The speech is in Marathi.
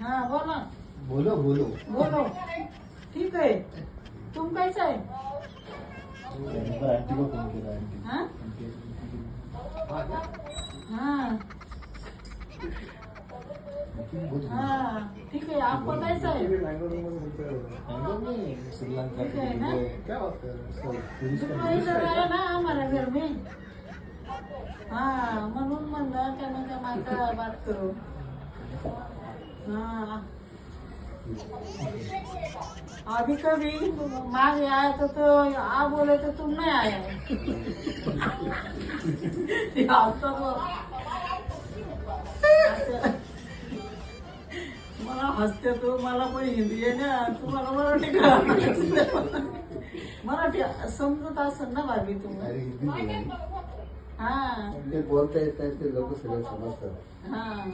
हाँ बोलो बोलो बोलो बोलो ठीक है तुम कैसा है आंटी को फोन केला आंटी हाँ हाँ हाँ ठीक है आपको कैसा है श्रीलंका ठीक है ना? क्या बात कर रहे दुसरा इधर आहे ना हमारे घर में हाँ म्हणून म्हणलं त्यानं त्या माता बात करो हाँ अभी कभी मांग आया तो आ बोले तो तुम नहीं आया आप तो मला हसते तो मला पण हिंदी आहे ना तुम्हाला मराठी कळत मराठी समजत असेल ना भाभी तुम्हाला अरे हिंदी बोला हाँ ते बोलता येत नाही ते लोक सगळं समजतात हाँ